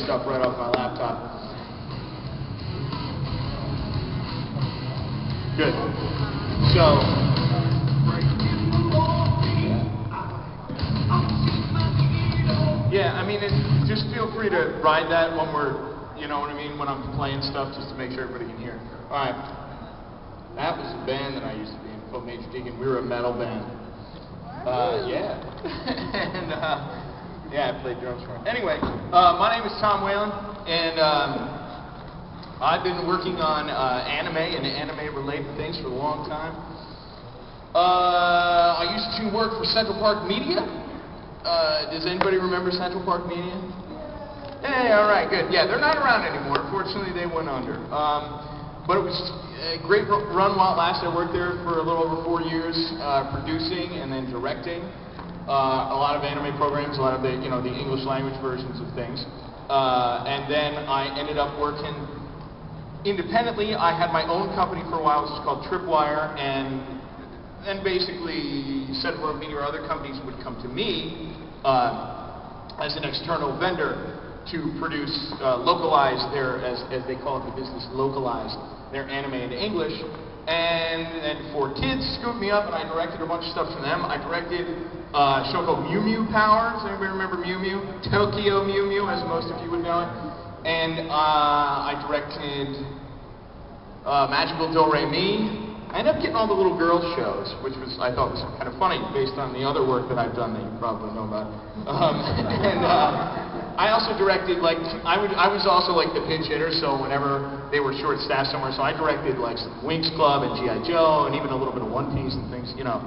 stuff right off my laptop. Good. So, yeah, I mean, just feel free to ride that when we're, you know what I mean, when I'm playing stuff, just to make sure everybody can hear. All right. That was a band that I used to be in, called Major Deacon. We were a metal band. Yeah. And, yeah, I played drums for him. Anyway, my name is Tom Wayland, and I've been working on anime and anime-related things for a long time. I used to work for Central Park Media. Does anybody remember Central Park Media? Hey, all right, good. Yeah, they're not around anymore. Unfortunately, they went under. But it was a great run while it lasted. I worked there for a little over 4 years, producing and then directing a lot of anime programs, a lot of the, you know, the English language versions of things. And then I ended up working independently. I had my own company for a while, which was called Tripwire, and then basically Central Park Media or other companies would come to me as an external vendor to produce, localize their, as they call it in the business, localize their anime into English. And for kids, scooped me up, and I directed a bunch of stuff for them. I directed a show called Mew Mew Power. Does anybody remember Mew Mew? Tokyo Mew Mew, as most of you would know it. And I directed Magical Do Re Mi. I ended up getting all the little girl shows, which was, I thought was kind of funny based on the other work that I've done that you probably know about. I also directed, like, I was also like the pinch hitter, so whenever they were short-staffed somewhere, so I directed like some Winx Club and G.I. Joe and even a little bit of One Piece and things, you know.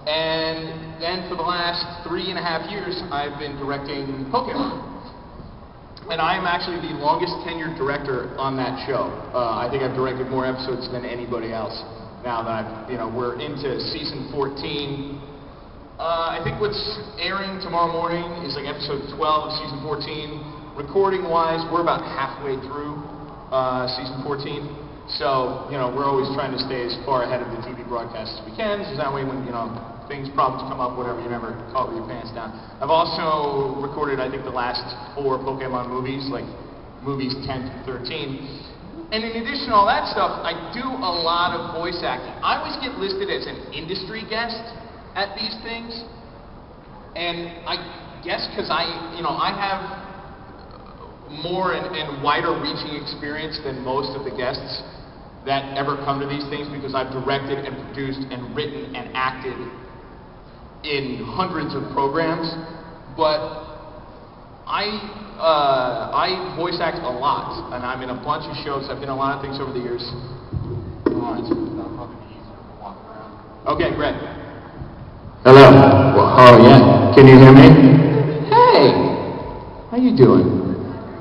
And then for the last 3.5 years, I've been directing Pokemon. And I am actually the longest tenured director on that show. I think I've directed more episodes than anybody else now that I've, you know, we're into season 14. I think what's airing tomorrow morning is like episode 12 of season 14. Recording-wise, we're about halfway through season 14. So, you know, we're always trying to stay as far ahead of the TV broadcast as we can, because that way when, you know, problems come up, whatever, you never caught with your pants down. I've also recorded, I think, the last 4 Pokemon movies, like movies 10 through 13. And in addition to all that stuff, I do a lot of voice acting. I always get listed as an industry guest at these things, and I guess because I have more and wider reaching experience than most of the guests that ever come to these things, because I've directed and produced and written and acted in hundreds of programs. But I voice act a lot, and I'm in a bunch of shows. I've been in a lot of things over the years. Okay, great. Hello. Oh yeah. Can you hear me? Hey, how you doing?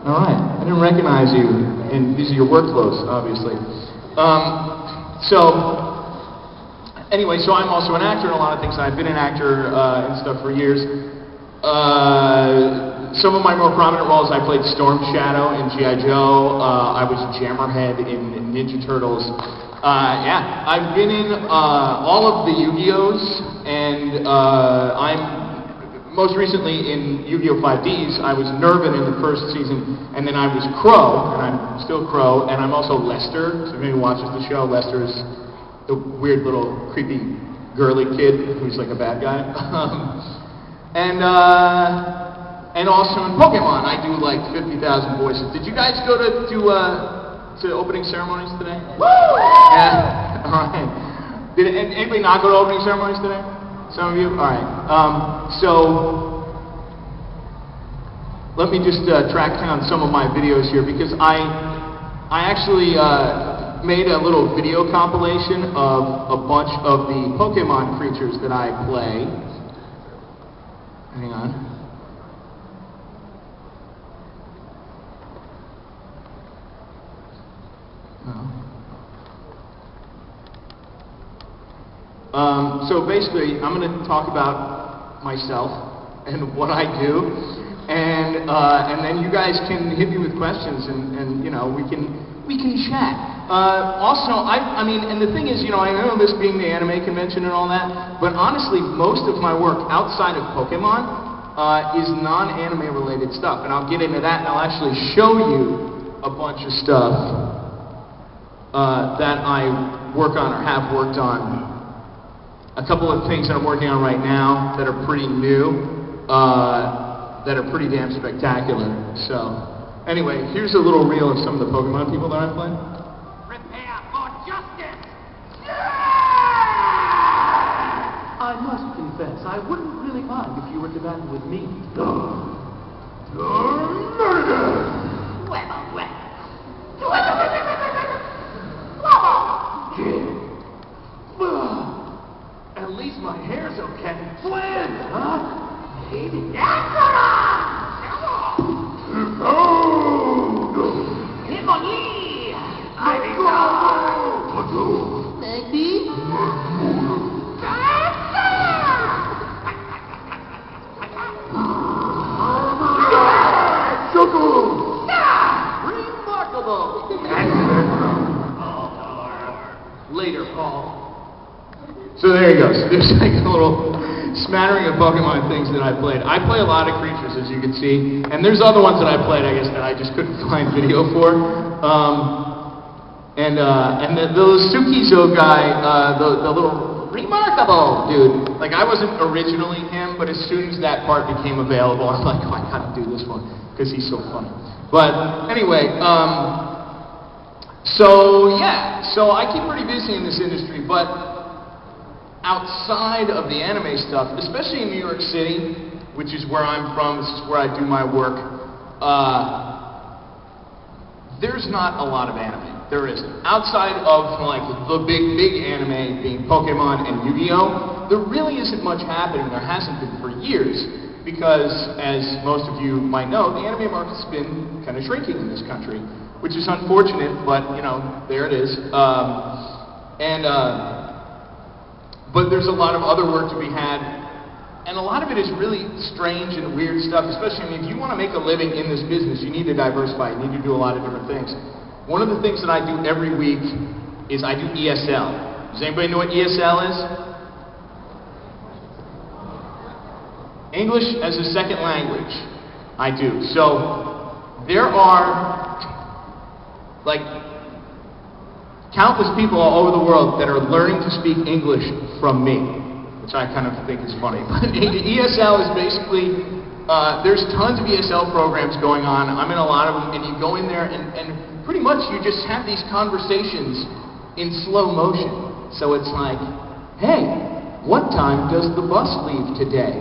All right. I didn't recognize you, and these are your work clothes, obviously. Anyway, so I'm also an actor in a lot of things. I've been an actor and stuff for years. Some of my more prominent roles, I played Storm Shadow in G.I. Joe. I was Jammerhead in Ninja Turtles. Yeah, I've been in all of the Yu-Gi-Ohs, and I'm most recently in Yu-Gi-Oh! 5Ds. I was Nervin in the first season, and then I was Crow, and I'm still Crow, and I'm also Lester. So if anyone watches the show, Lester is the weird little creepy girly kid who's like a bad guy. And also in Pokemon, I do like 50,000 voices. Did you guys go to opening ceremonies today? Woo! Yeah. All right. Did anybody not go to opening ceremonies today? Some of you? All right. So let me just track down some of my videos here, because I actually made a little video compilation of a bunch of the Pokemon creatures that I play. Hang on. So basically, I'm going to talk about myself and what I do, and then you guys can hit me with questions, and you know, we can chat. Also, I mean, and the thing is, you know, I know this being the anime convention and all that, but honestly, most of my work outside of Pokemon is non-anime related stuff, and I'll get into that, and I'll actually show you a bunch of stuff that I work on or have worked on. A couple of things that I'm working on right now that are pretty new, that are pretty damn spectacular. So, anyway, here's a little reel of some of the Pokemon people that I've played. Prepare for justice! I must confess, I wouldn't really mind if you were to battle with me. At least my hair's okay. Flynn! Huh? Later, Paul. So there he goes. There's like a little smattering of Pokemon things that I played. I play a lot of creatures, as you can see, and there's other ones that I played, I guess, that I just couldn't find video for. And the Sukizo guy, the little remarkable dude, like I wasn't originally him, but as soon as that part became available, I'm like, oh, I gotta do this one, because he's so funny. But anyway, so yeah, so I keep pretty busy in this industry, but outside of the anime stuff, especially in New York City, which is where I'm from, this is where I do my work, there's not a lot of anime. There isn't. Outside of like the big anime being Pokemon and Yu-Gi-Oh!, there really isn't much happening. There hasn't been for years, because as most of you might know, the anime market's been kind of shrinking in this country, which is unfortunate, but you know, there it is. But there's a lot of other work to be had, and a lot of it is really strange and weird stuff, especially, I mean, if you want to make a living in this business, you need to diversify, you need to do a lot of different things. One of the things that I do every week is I do ESL. Does anybody know what ESL is? English as a second language. I do. So, there are, like, countless people all over the world that are learning to speak English from me, which I kind of think is funny. But ESL is basically, there's tons of ESL programs going on. I'm in a lot of them, and you go in there and pretty much you just have these conversations in slow motion. So it's like, hey, what time does the bus leave today?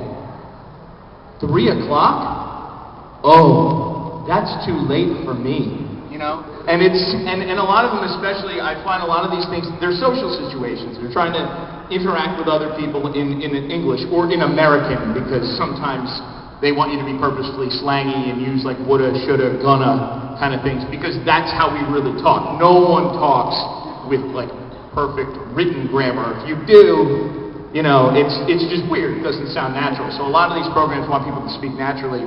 3 o'clock? Oh, that's too late for me. You know? And a lot of them, especially, I find a lot of these things, they're social situations. They're trying to interact with other people in English or in American, because sometimes they want you to be purposefully slangy and use like woulda, shoulda, gonna kind of things, because that's how we really talk. No one talks with like perfect written grammar. If you do, you know, it's just weird. It doesn't sound natural. So a lot of these programs want people to speak naturally.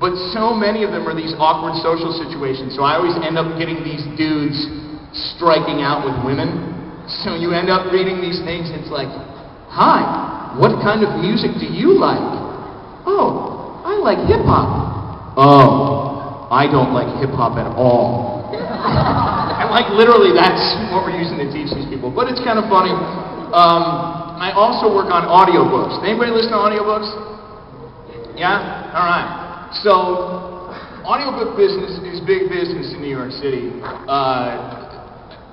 But so many of them are these awkward social situations, so I always end up getting these dudes striking out with women. So you end up reading these things, and it's like, hi, what kind of music do you like? Oh, I like hip-hop. Oh, I don't like hip-hop at all. And like literally that's what we're using to teach these people, but it's kind of funny. I also work on audiobooks. Anybody listen to audiobooks? Yeah? All right. So, audiobook business is big business in New York City.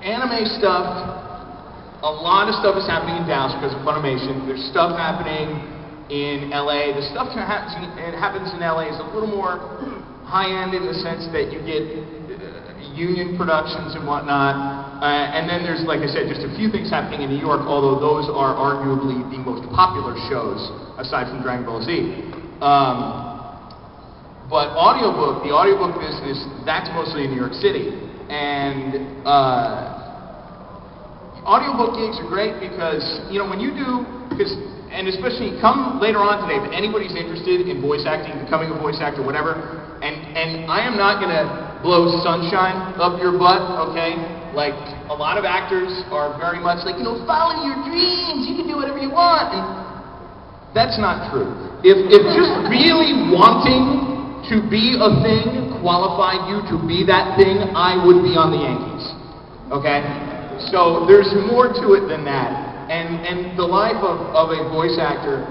Anime stuff, a lot of stuff is happening in Dallas because of Funimation. There's stuff happening in LA. The stuff that happens in LA is a little more high-end in the sense that you get union productions and whatnot. And then there's, like I said, just a few things happening in New York, although those are arguably the most popular shows, aside from Dragon Ball Z. But the audiobook business, that's mostly in New York City. And audiobook gigs are great because, you know, when you do, and especially come later on today, if anybody's interested in voice acting, becoming a voice actor, whatever, and I am not going to blow sunshine up your butt, okay? Like, a lot of actors are very much like, you know, follow your dreams, you can do whatever you want. And That's not true. If just really wanting to be a thing qualified you to be that thing, I would be on the Yankees. Okay? So there's more to it than that. And the life of a voice actor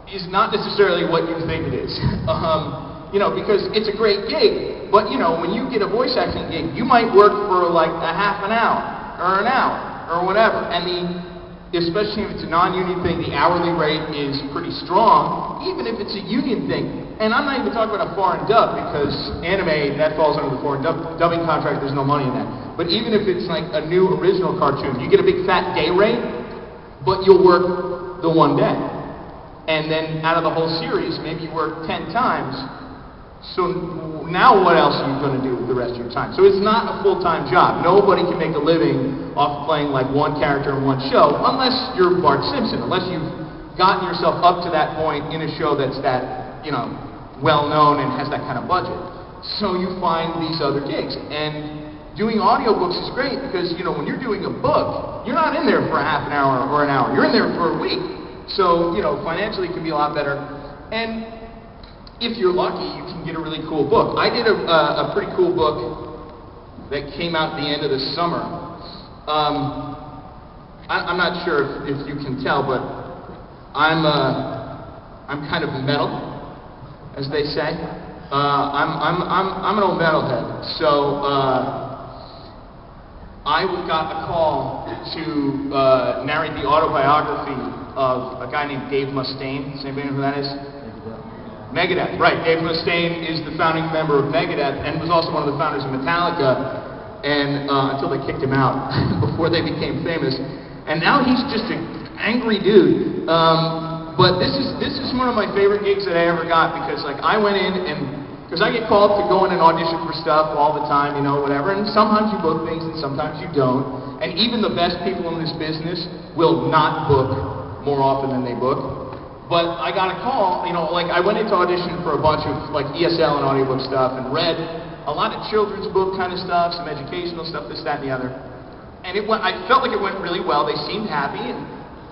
is not necessarily what you think it is. Because it's a great gig, but when you get a voice acting gig, you might work for like a half an hour, or an hour, or whatever, and especially if it's a non-union thing, the hourly rate is pretty strong, even if it's a union thing. And I'm not even talking about a foreign dub, because anime, that falls under the foreign dubbing contract, there's no money in that. But even if it's like a new original cartoon, you get a big fat day rate, but you'll work the one day. And then out of the whole series, maybe you work 10 times. So now what else are you going to do with the rest of your time? So it's not a full-time job. Nobody can make a living off playing like one character in one show, unless you're Bart Simpson, unless you've gotten yourself up to that point in a show that's that, well-known and has that kind of budget. So you find these other gigs. And doing audiobooks is great because, when you're doing a book, you're not in there for a half an hour or an hour. You're in there for a week. So, financially it can be a lot better. And if you're lucky, you can get a really cool book. I did a pretty cool book that came out at the end of the summer. I'm not sure if you can tell, but I'm kind of metal, as they say. I'm an old metalhead, so I got a call to narrate the autobiography of a guy named Dave Mustaine. Does anybody know who that is? Megadeth, right. Dave Mustaine is the founding member of Megadeth and was also one of the founders of Metallica, and until they kicked him out before they became famous. And now he's just an angry dude. But this is one of my favorite gigs that I ever got, because I went in and because I get called to go in and audition for stuff all the time, whatever, and sometimes you book things and sometimes you don't. And even the best people in this business will not book more often than they book. But I got a call, I went into audition for a bunch of ESL and audiobook stuff and read a lot of children's book kind of stuff, some educational stuff, this, that, and the other. And I felt like it went really well. They seemed happy and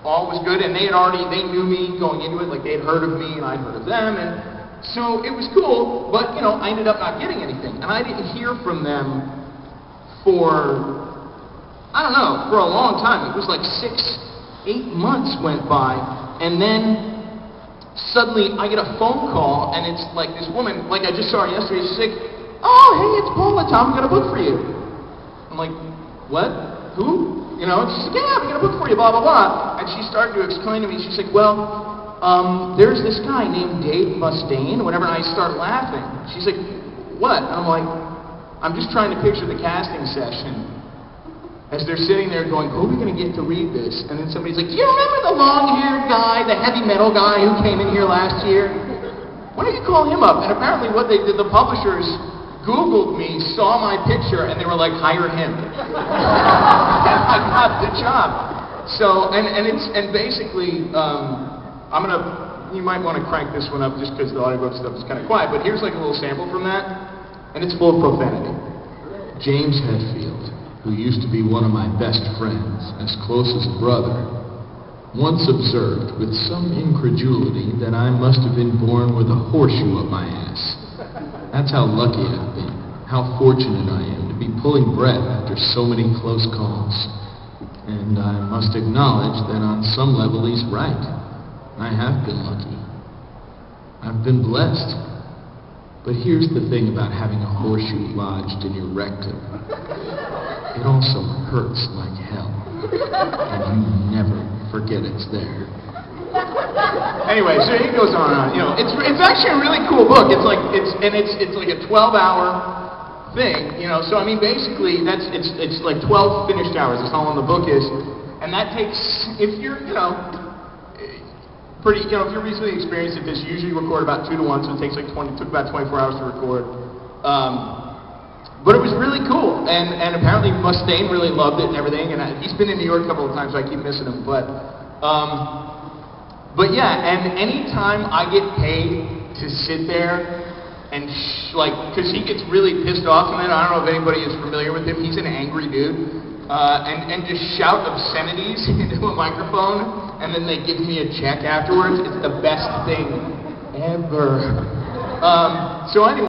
all was good, and they knew me going into it, they had heard of me and I'd heard of them, and so it was cool, but I ended up not getting anything. And I didn't hear from them for, for a long time. It was 6-8 months went by, and then suddenly I get a phone call, and it's this woman, I just saw her yesterday, she's like, "Oh, hey, it's Paula, Tom, we got a book for you." I'm like, "What? Who?" And she's like, "Yeah, we got a book for you, blah, blah, blah." And she started to explain to me, she's like, "Well, there's this guy named Dave Mustaine," whatever, and I start laughing. She's like, "What?" And I'm like, I'm just trying to picture the casting session as they're sitting there going, "Who are we going to get to read this?" And then somebody's like, "Do you remember the long-haired guy, the heavy metal guy who came in here last year? Why don't you call him up?" And apparently what they did, the publishers Googled me, saw my picture, and they were like, "Hire him." And I got the job. So, and basically, you might want to crank this one up just because the audiobook stuff is kind of quiet, but here's a little sample from that, and it's full of profanity. James Hetfield, who used to be one of my best friends, as close as a brother, once observed with some incredulity that I must have been born with a horseshoe up my ass. That's how lucky I've been, how fortunate I am to be pulling breath after so many close calls. And I must acknowledge that on some level he's right. I have been lucky. I've been blessed. But here's the thing about having a horseshoe lodged in your rectum. It also hurts like hell. And you never forget it's there. Anyway, so it goes on and on. It's actually a really cool book. It's like a 12-hour thing. So basically it's like 12 finished hours. That's how long the book is, and that takes, if you're if you're reasonably experienced at this, you usually record about 2 to 1, so it takes took about 24 hours to record. But it was really cool, and apparently Mustaine really loved it and everything. And he's been in New York a couple of times, so I keep missing him. But yeah, and anytime I get paid to sit there and because he gets really pissed off, and I don't know if anybody is familiar with him. He's an angry dude, and just shout obscenities into a microphone and then they give me a check afterwards. It's the best thing ever. So anyway.